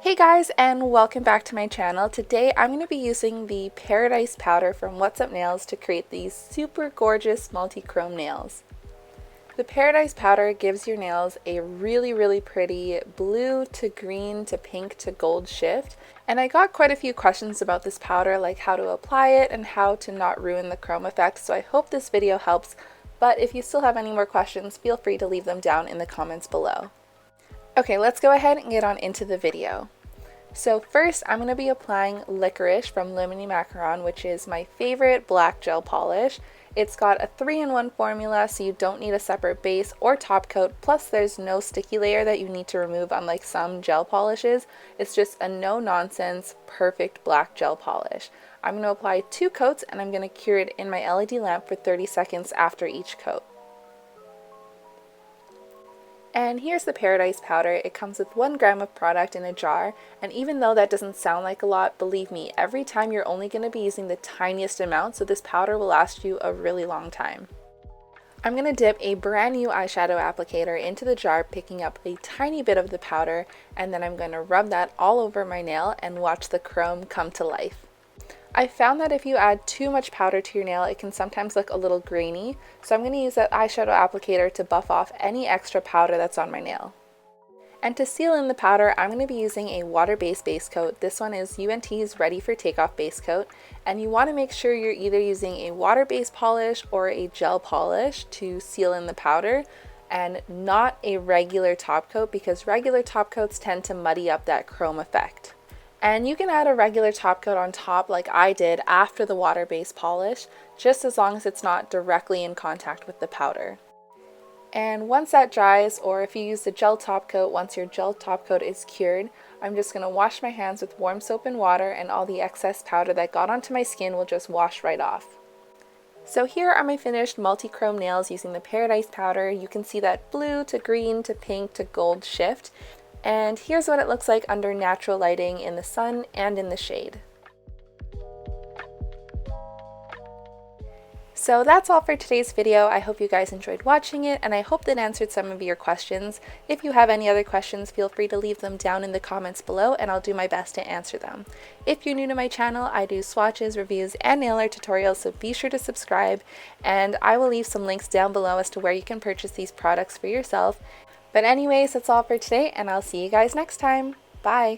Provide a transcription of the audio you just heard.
Hey guys, and welcome back to my channel. Today I'm going to be using the Paradise powder from What's Up Nails to create these super gorgeous multi-chrome nails. The Paradise powder gives your nails a really pretty blue to green to pink to gold shift, and I got quite a few questions about this powder, like how to apply it and how to not ruin the chrome effect, so I hope this video helps, but if you still have any more questions, feel free to leave them down in the comments below. Okay, let's go ahead and get on into the video. So first, I'm going to be applying Licorice from Lemony Macaron, which is my favorite black gel polish. It's got a 3-in-1 formula, so you don't need a separate base or top coat, plus there's no sticky layer that you need to remove unlike some gel polishes. It's just a no-nonsense, perfect black gel polish. I'm going to apply 2 coats and I'm going to cure it in my LED lamp for 30 seconds after each coat. And here's the Paradise powder. It comes with 1 gram of product in a jar, and even though that doesn't sound like a lot, believe me, every time you're only going to be using the tiniest amount, so this powder will last you a really long time. I'm going to dip a brand new eyeshadow applicator into the jar, picking up a tiny bit of the powder, and then I'm going to rub that all over my nail and watch the chrome come to life. I found that if you add too much powder to your nail, it can sometimes look a little grainy, so I'm going to use that eyeshadow applicator to buff off any extra powder that's on my nail. And to seal in the powder, I'm going to be using a water-based base coat. This one is UNT's Ready for Takeoff base coat, and you want to make sure you're either using a water-based polish or a gel polish to seal in the powder, and not a regular top coat, because regular top coats tend to muddy up that chrome effect. And you can add a regular top coat on top like I did after the water-based polish, just as long as it's not directly in contact with the powder. And once that dries, or if you use the gel top coat, once your gel top coat is cured, I'm just going to wash my hands with warm soap and water, and all the excess powder that got onto my skin will just wash right off. So here are my finished multi-chrome nails using the Paradise powder. You can see that blue to green to pink to gold shift. And here's what it looks like under natural lighting in the sun and in the shade. So that's all for today's video. I hope you guys enjoyed watching it, and I hope that answered some of your questions. If you have any other questions, feel free to leave them down in the comments below and I'll do my best to answer them. If you're new to my channel, I do swatches, reviews, and nail art tutorials, so be sure to subscribe, and I will leave some links down below as to where you can purchase these products for yourself. But anyways, that's all for today, and I'll see you guys next time. Bye!